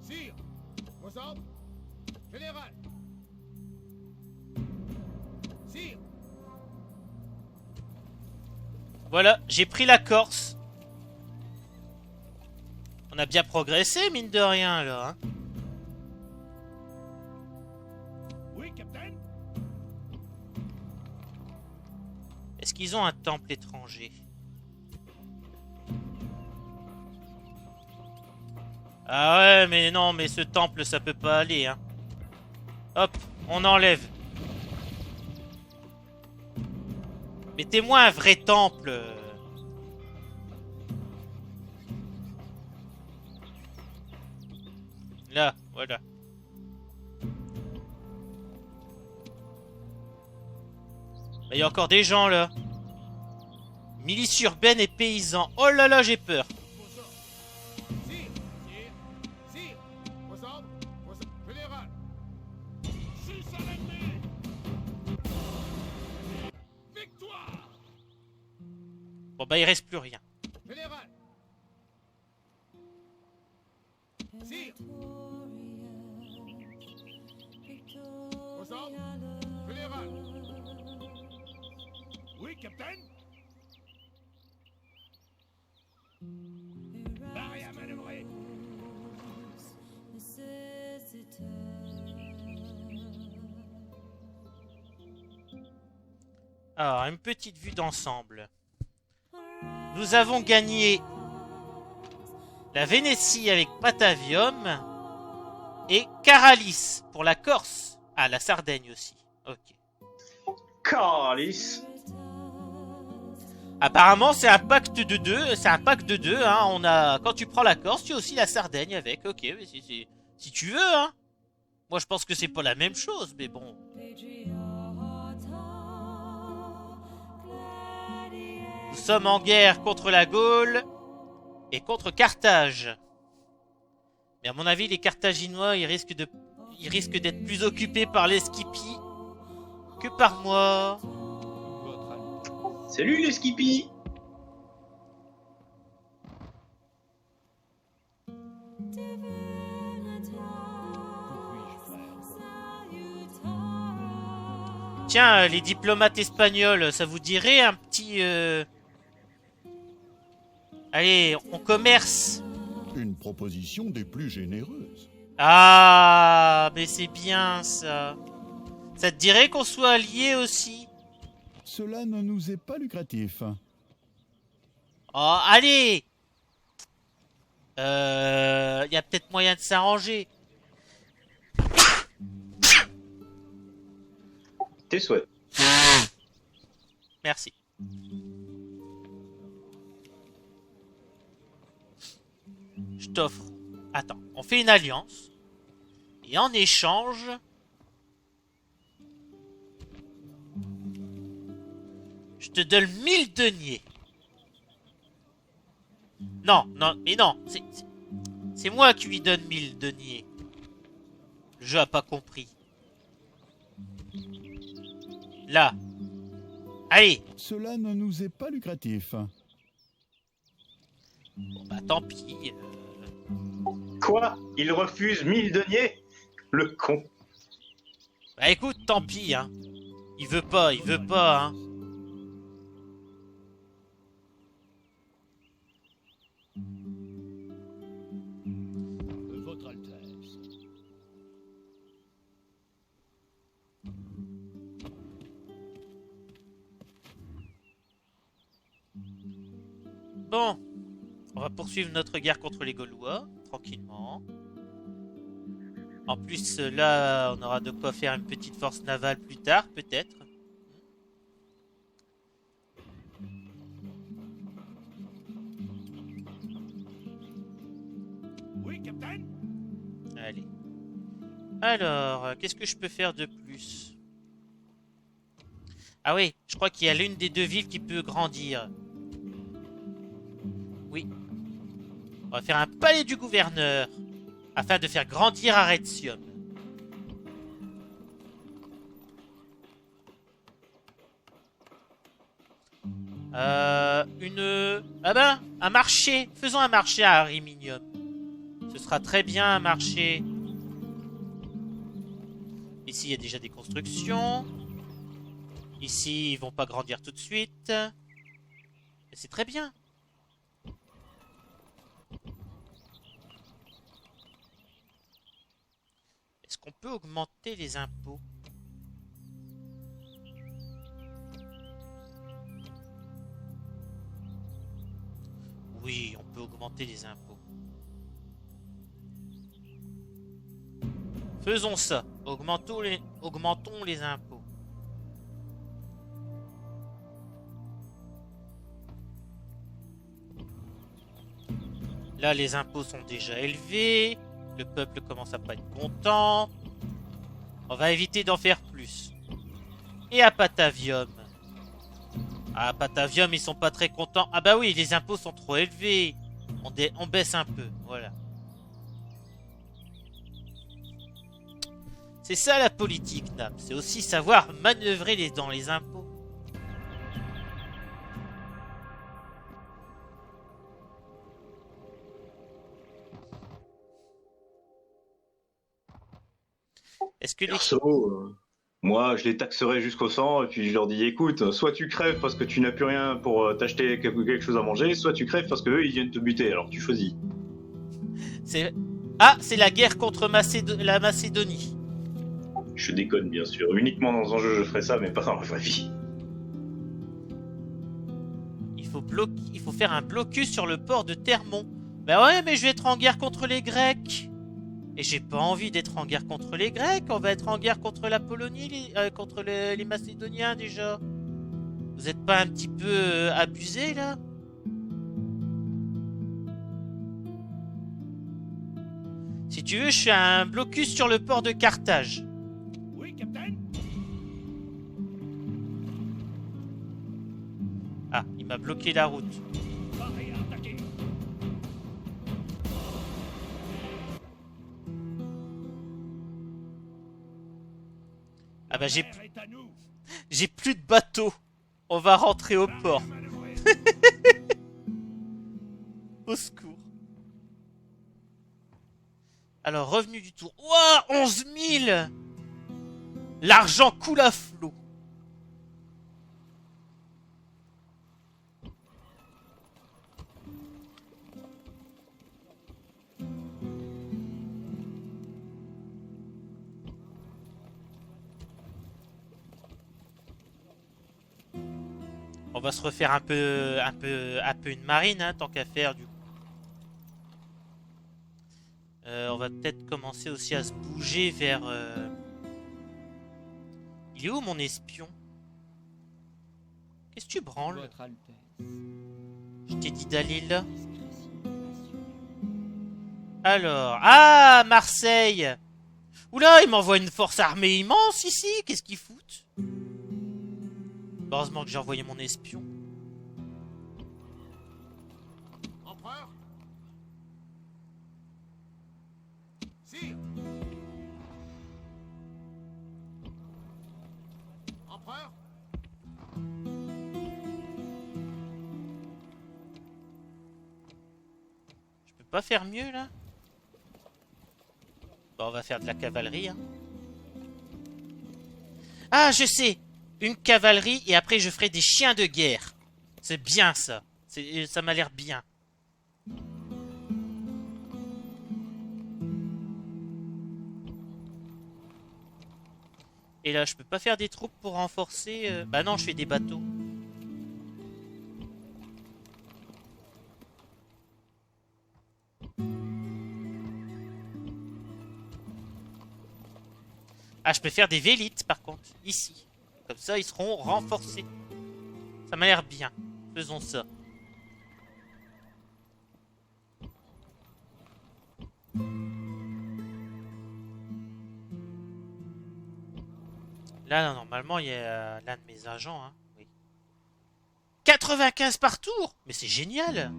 Sire! Vos ordres? Général! Sire! Voilà, j'ai pris la Corse. On a bien progressé, mine de rien, là. Hein. Oui, capitaine? Est-ce qu'ils ont un temple étranger? Ah ouais, mais non, mais ce temple, ça peut pas aller, hein. Hop, on enlève. Mettez-moi un vrai temple. Là, voilà. Il y a encore des gens là. Milice urbaine et paysans. Oh là là, j'ai peur. Vos ordres. Sire, sire, sire. Vos ordres. Vos ordres. Général. Sus à l'ennemi. Victoire. Bon bah il reste plus rien. Général. Sire. Vos ordres. Général. Oui, capitaine. Barré à manœuvrer. Alors, une petite vue d'ensemble. Nous avons gagné la Vénétie avec Patavium et Caralis pour la Corse. Ah, la Sardaigne aussi. Ok. Caralis. Apparemment, c'est un pacte de deux. C'est un pacte de deux. Hein. On a, quand tu prends la Corse, tu as aussi la Sardaigne avec. Ok, mais si tu veux. Hein. Moi, je pense que c'est pas la même chose, mais bon. Nous sommes en guerre contre la Gaule et contre Carthage. Mais à mon avis, les Carthaginois, ils risquent d'être plus occupés par les Scipis que par moi. Salut les Skippy. Tiens, les diplomates espagnols, ça vous dirait un petit... Allez, on commerce. Une proposition des plus généreuses. Ah, mais c'est bien ça. Ça te dirait qu'on soit alliés aussi? Cela ne nous est pas lucratif. Oh, allez. Y a peut-être moyen de s'arranger. Tes souhaits. Merci. Je t'offre. Attends, on fait une alliance. Et en échange... Je te donne 1000 deniers. Non, non, mais non. C'est moi qui lui donne 1000 deniers. Le jeu a pas compris. Là. Allez. Cela ne nous est pas lucratif. Bon bah tant pis. Quoi? Il refuse 1000 deniers? Le con. Bah écoute, tant pis, hein. Il veut pas, hein. Votre Altesse. Bon. On va poursuivre notre guerre contre les Gaulois, tranquillement. En plus, là, on aura de quoi faire une petite force navale plus tard, peut-être. Oui, capitaine. Allez. Alors, qu'est-ce que je peux faire de plus? Ah oui, je crois qu'il y a l'une des deux villes qui peut grandir. Oui. On va faire un palais du gouverneur afin de faire grandir Arretium. Ah ben, un marché. Faisons un marché à Ariminium. Ce sera très bien un marché. Ici, il y a déjà des constructions. Ici, ils vont pas grandir tout de suite. Mais c'est très bien. Est-ce qu'on peut augmenter les impôts? Oui, on peut augmenter les impôts. Faisons ça. Augmentons les impôts. Là, les impôts sont déjà élevés. Le peuple commence à pas être content. On va éviter d'en faire plus. Et à Patavium. À Patavium, ils sont pas très contents. Ah bah oui, les impôts sont trop élevés. On baisse un peu, voilà. C'est ça la politique, Nam. C'est aussi savoir manœuvrer dans les impôts. Est-ce que les... Perso, moi, je les taxerai jusqu'au sang et puis je leur dis, écoute, soit tu crèves parce que tu n'as plus rien pour t'acheter quelque chose à manger, soit tu crèves parce qu'eux, ils viennent te buter. Alors tu choisis. C'est... Ah, c'est la guerre contre la Macédonie. Je déconne, bien sûr. Uniquement dans un jeu, je ferai ça, mais pas dans la vraie vie. Il faut faire un blocus sur le port de Thermon. Bah ouais, mais je vais être en guerre contre les Grecs. Et j'ai pas envie d'être en guerre contre les Grecs. On va être en guerre contre la Polonie, contre les Macédoniens déjà. Vous êtes pas un petit peu abusés là? Si tu veux, je fais un blocus sur le port de Carthage. Oui, capitaine. Ah, il m'a bloqué la route. Paré à attaquer. Ah bah L'air est à nous. j'ai plus de bateau. On va rentrer au port. Manœuvrer. Au secours. Alors, revenu du tour. Ouah, 11 000. L'argent coule à flot. On va se refaire un peu une marine, hein, tant qu'à faire du coup. On va peut-être commencer aussi à se bouger vers... Il est où mon espion? Qu'est-ce que tu branles? Votre Altesse. Je t'ai dit d'aller là. Discrétion assurée. Alors... Ah, Marseille! Oula, il m'envoie une force armée immense ici. Qu'est-ce qu'ils foutent? Heureusement que j'ai envoyé mon espion. Empereur. Sire. Empereur. Je peux pas faire mieux là? Bon, on va faire de la cavalerie. Hein. Ah, je sais! Une cavalerie et après je ferai des chiens de guerre. C'est bien ça. Ça m'a l'air bien. Et là, je peux pas faire des troupes pour renforcer... Bah non, je fais des bateaux. Ah, je peux faire des vélites par contre, ici. Comme ça, ils seront renforcés. Ça m'a l'air bien. Faisons ça. Là, normalement, il y a l'un de mes agents. Hein. Oui. 95 par tour! Mais c'est génial!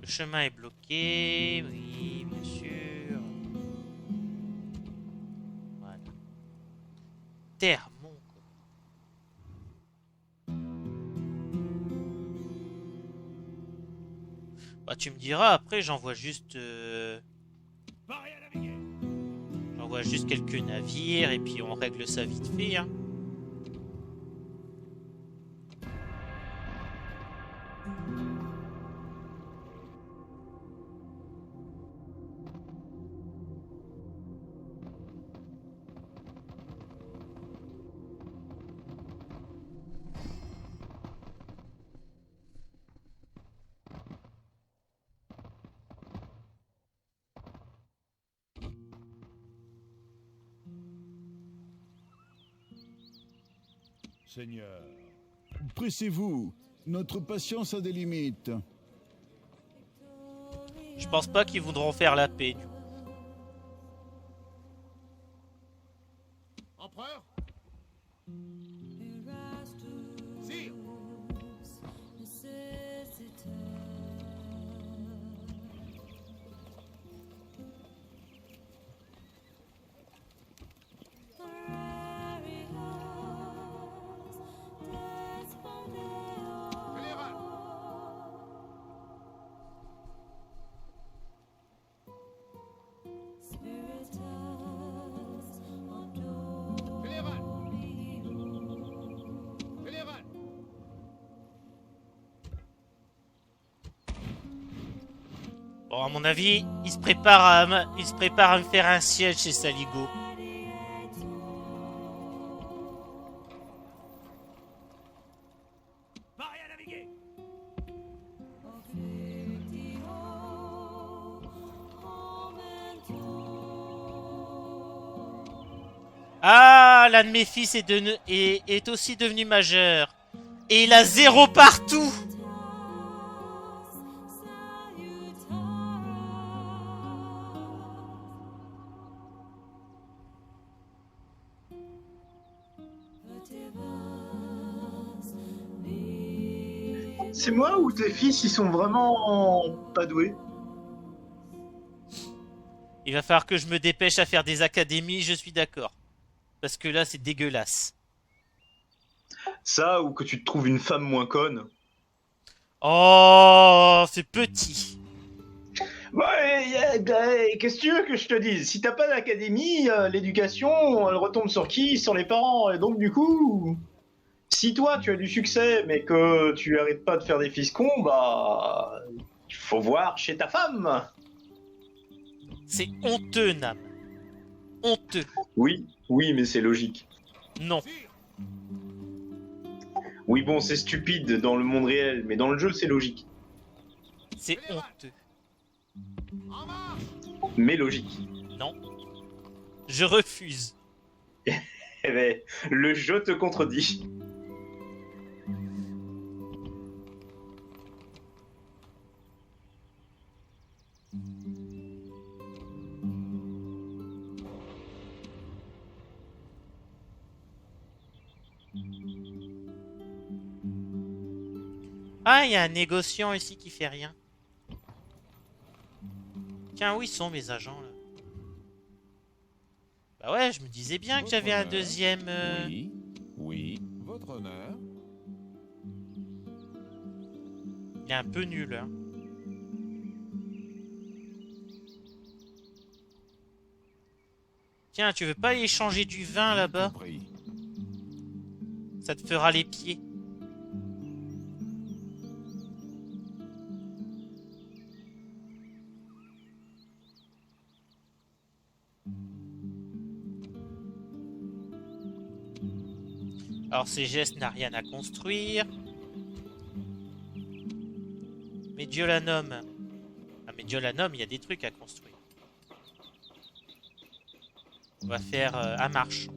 Le chemin est bloqué. Oui, bien sûr. Voilà. Termon, quoi. Bah, tu me diras, après, j'envoie juste... Paré à naviguer. J'envoie juste quelques navires et puis on règle ça vite fait. Hein. Seigneur, pressez-vous. Notre patience a des limites. Je pense pas qu'ils voudront faire la paix. Du coup. Empereur. Sire. Général. Général. Général. Bon, à mon avis, il se prépare à me faire un siège chez Saligo. Pareil à naviguer. Ah, l'un de mes fils est aussi devenu majeur. Et il a 0 partout. C'est moi ou tes fils, ils sont vraiment pas doués? Il va falloir que je me dépêche à faire des académies, je suis d'accord. Parce que là, c'est dégueulasse. Ça, ou que tu te trouves une femme moins conne? Oh, c'est petit. Ouais, qu'est-ce que tu veux que je te dise? Si t'as pas d'académie, l'éducation, elle retombe sur qui? Sur les parents. Et donc, du coup, si toi, tu as du succès, mais que tu arrêtes pas de faire des fils cons, bah... il faut voir chez ta femme. C'est honteux, Nam. Honteux. Oui, oui, mais c'est logique. Non. Sire. Oui, bon, c'est stupide dans le monde réel, mais dans le jeu, c'est logique. C'est honteux. En marche. Mais logique. Non. Je refuse. Eh ben, le jeu te contredit. Ah, il y a un négociant ici qui fait rien. Tiens, où ils sont mes agents là? Bah ouais, je me disais bien que j'avais un deuxième... Oui, oui. Votre honneur. Il est un peu nul, hein. Tiens, tu veux pas aller changer du vin là-bas? Compris. Ça te fera les pieds. Alors ces gestes n'a rien à construire. Mediolanum. Ah, Mediolanum, il y a des trucs à construire. On va faire un marchand.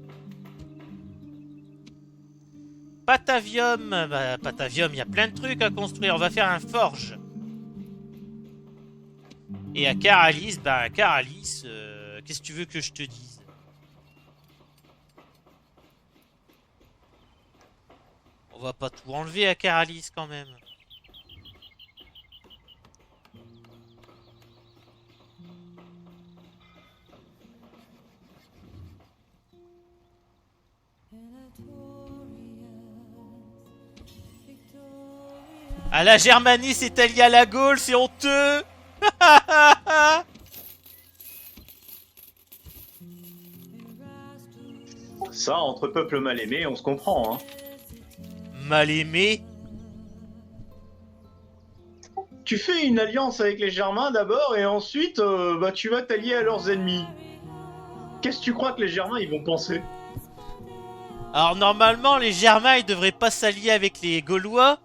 Patavium. Bah, Patavium, il y a plein de trucs à construire. On va faire un forge. Et à Caralis, bah, Caralis, qu'est-ce que tu veux que je te dise? On va pas tout enlever à Caralis quand même. Ah, la Germanie s'est alliée à la Gaule, c'est honteux. Ça, entre peuples mal aimés, on se comprend, hein. Mal aimé. Tu fais une alliance avec les Germains d'abord, et ensuite, bah, tu vas t'allier à leurs ennemis. Qu'est-ce que tu crois que les Germains, ils vont penser? Alors normalement, les Germains, ils devraient pas s'allier avec les Gaulois,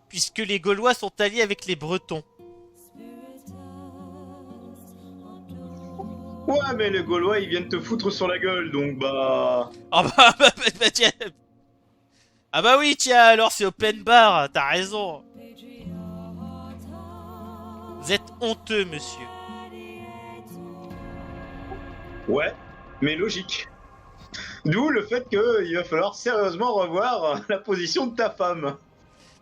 puisque les Gaulois sont alliés avec les Bretons. Ouais, mais les Gaulois, ils viennent te foutre sur la gueule, donc bah... Ah tiens. Ah bah oui, tiens, alors c'est open bar, t'as raison. Vous êtes honteux, monsieur. Ouais, mais logique. D'où le fait qu'il va falloir sérieusement revoir la position de ta femme.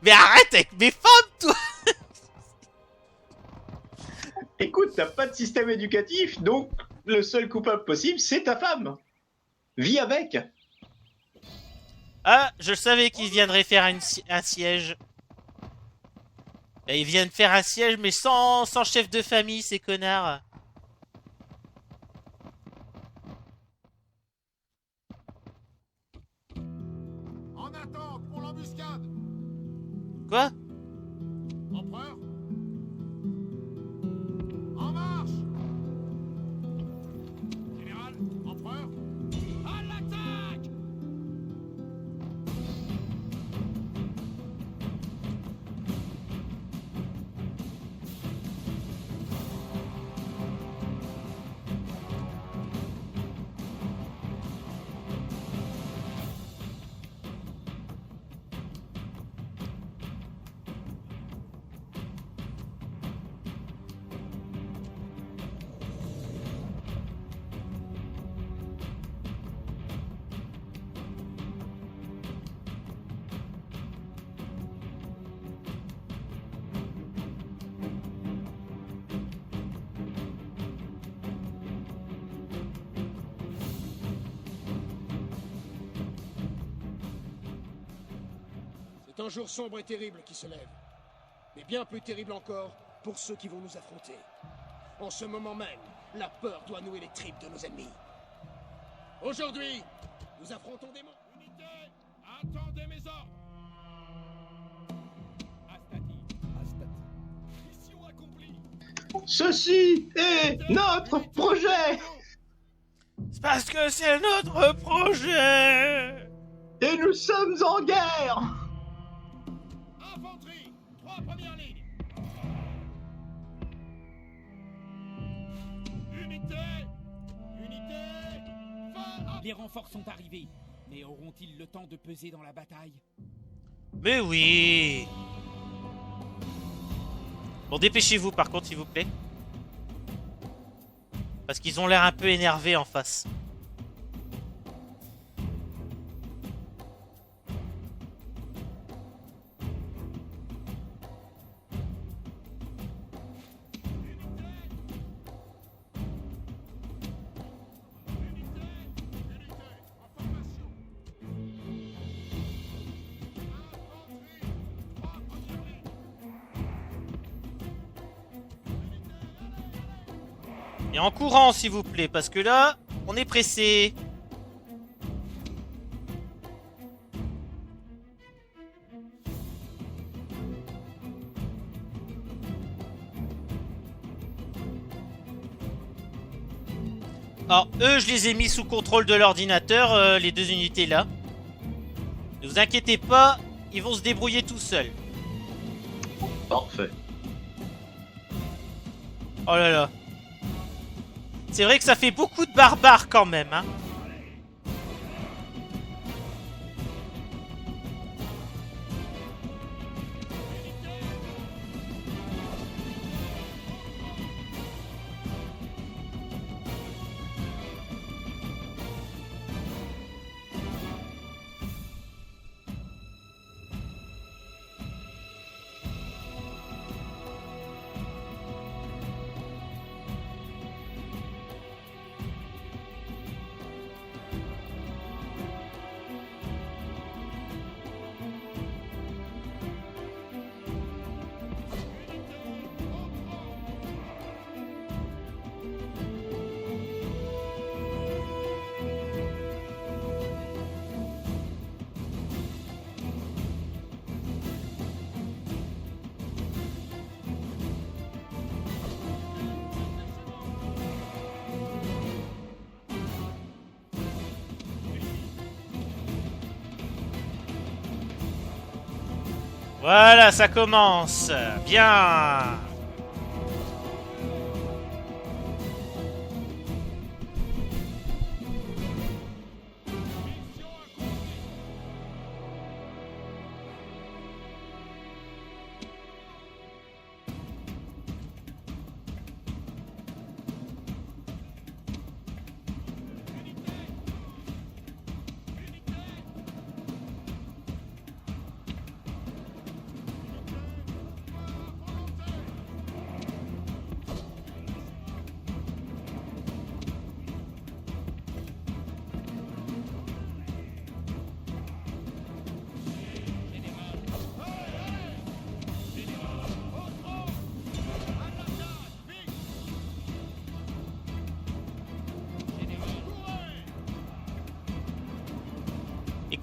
Mais arrête avec mes femmes, toi. Écoute, t'as pas de système éducatif, donc le seul coupable possible, c'est ta femme. Vis avec. Ah, je savais qu'ils viendraient faire un siège. Et ils viennent faire un siège, mais sans chef de famille, ces connards. En attente pour l'embuscade. Quoi? Empereur. En marche. Général, empereur. À l'attaque. C'est un jour sombre et terrible qui se lève. Mais bien plus terrible encore pour ceux qui vont nous affronter. En ce moment même, la peur doit nouer les tripes de nos ennemis. Aujourd'hui, nous affrontons des monstres. Unité, attendez mes ordres. Astati. Mission accomplie. Ceci est notre projet. C'est parce que c'est notre projet. Et nous sommes en guerre. Infanterie, 3 premières lignes. Unité, fin. Les renforts sont arrivés, mais auront-ils le temps de peser dans la bataille? Mais oui. Bon, dépêchez-vous par contre, s'il vous plaît. Parce qu'ils ont l'air un peu énervés en face. Et en courant, s'il vous plaît, parce que là, on est pressé. Alors, eux, je les ai mis sous contrôle de l'ordinateur, les deux unités là. Ne vous inquiétez pas, ils vont se débrouiller tout seuls. Parfait. Oh là là. C'est vrai que ça fait beaucoup de barbares quand même, hein. Voilà, ça commence. Bien.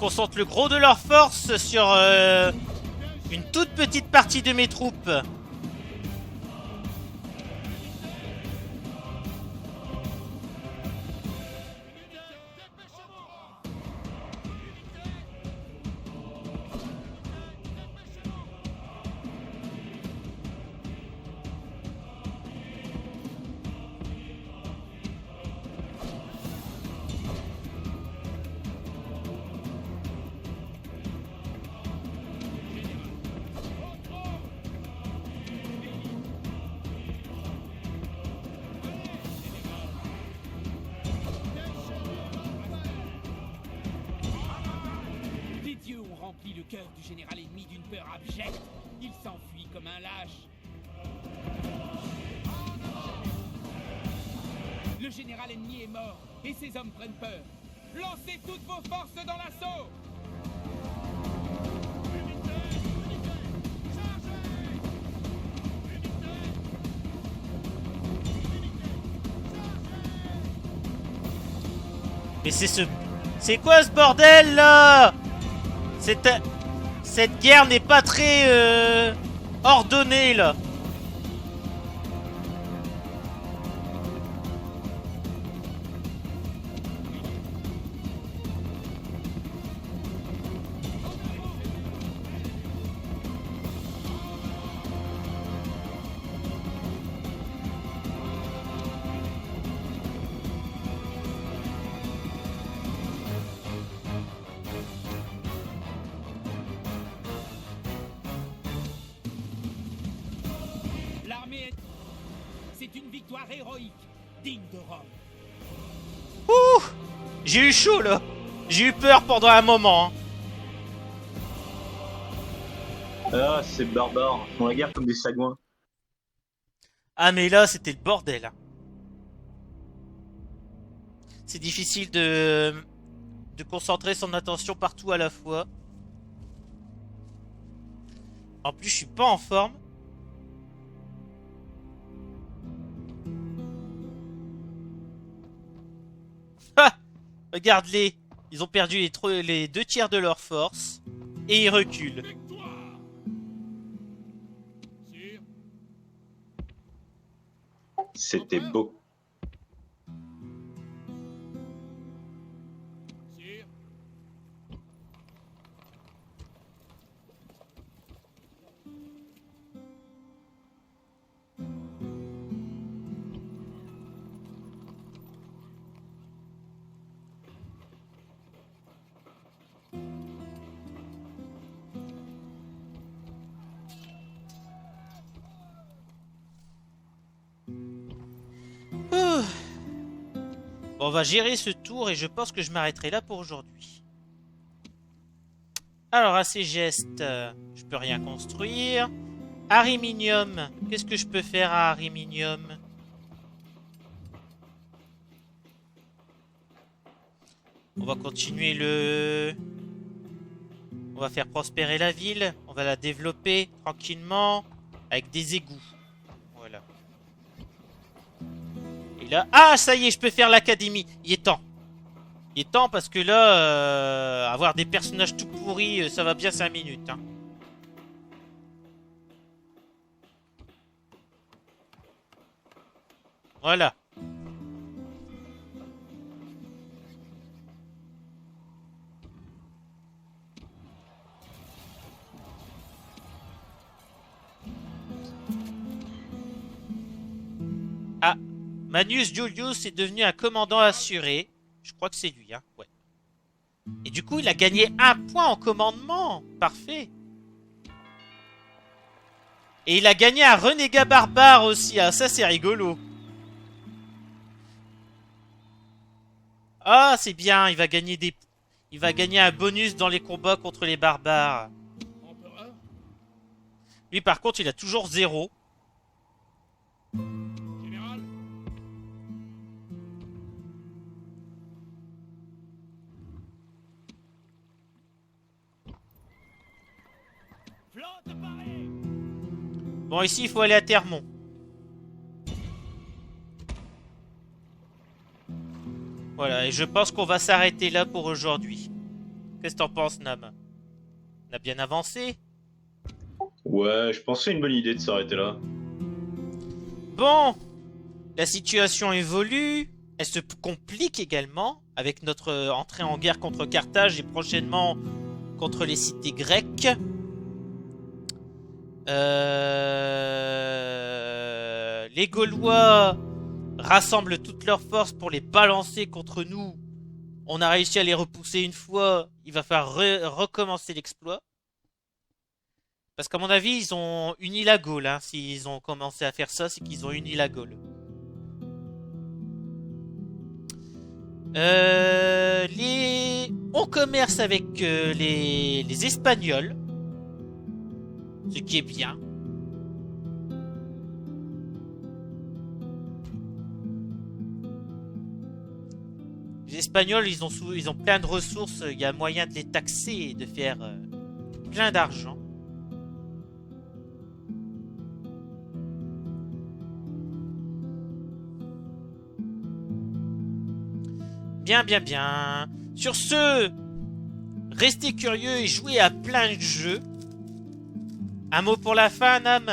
concentrent le gros de leur force sur une toute petite partie de mes troupes. Les dieux ont rempli le cœur du général ennemi d'une peur abjecte. Il s'enfuit comme un lâche. Le général ennemi est mort et ses hommes prennent peur. Lancez toutes vos forces dans l'assaut! Mais c'est quoi ce bordel là? Cette guerre n'est pas très ordonnée là. C'est une victoire héroïque, digne de Rome. Ouh! J'ai eu chaud là. J'ai eu peur pendant un moment. Hein. Ah, ces barbares font la guerre comme des sagouins. Ah mais là c'était le bordel. Hein. C'est difficile de concentrer son attention partout à la fois. En plus je suis pas en forme. Ah! Regarde-les. Ils ont perdu les 2 tiers de leur force. Et ils reculent. C'était beau. Bon, on va gérer ce tour et je pense que je m'arrêterai là pour aujourd'hui. Alors, à ces gestes, je peux rien construire. Ariminium, qu'est-ce que je peux faire à Ariminium? On va continuer on va faire prospérer la ville. On va la développer tranquillement avec des égouts. Voilà. Là. Ah, ça y est, je peux faire l'académie. Il est temps. Il est temps parce que là, avoir des personnages tout pourris, ça va bien 5 minutes. Hein. Voilà. Ah. Manius Julius est devenu un commandant assuré. Je crois que c'est lui, hein. Ouais. Et du coup, il a gagné 1 point en commandement. Parfait. Et il a gagné un renégat barbare aussi. Ah, ça, c'est rigolo. Ah, c'est bien. Il va gagner un bonus dans les combats contre les barbares. Lui, par contre, il a toujours 0. Bon, ici, il faut aller à Termont. Voilà, et je pense qu'on va s'arrêter là pour aujourd'hui. Qu'est-ce que t'en penses, Nam? On a bien avancé? Ouais, je pense que c'est une bonne idée de s'arrêter là. Bon, la situation évolue, elle se complique également avec notre entrée en guerre contre Carthage et prochainement contre les cités grecques. Les Gaulois rassemblent toutes leurs forces pour les balancer contre nous. On a réussi à les repousser une fois, il va falloir recommencer l'exploit. Parce qu'à mon avis, ils ont uni la Gaule. Hein. S'ils ont commencé à faire ça, c'est qu'ils ont uni la Gaule. On commerce avec les Espagnols. Ce qui est bien. Les Espagnols, ils ont plein de ressources. Il y a moyen de les taxer et de faire plein d'argent. Bien, bien, bien. Sur ce, restez curieux et jouez à plein de jeux. Un mot pour la fin, Nam?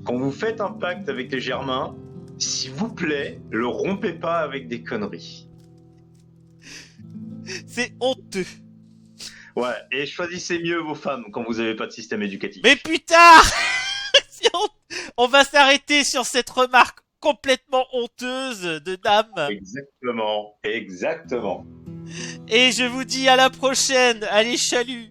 Quand vous faites un pacte avec les Germains, s'il vous plaît, le rompez pas avec des conneries. C'est honteux. Ouais, et choisissez mieux vos femmes quand vous avez pas de système éducatif. Mais putain on va s'arrêter sur cette remarque complètement honteuse de Nam. Exactement, exactement. Et je vous dis à la prochaine. Allez, chalut.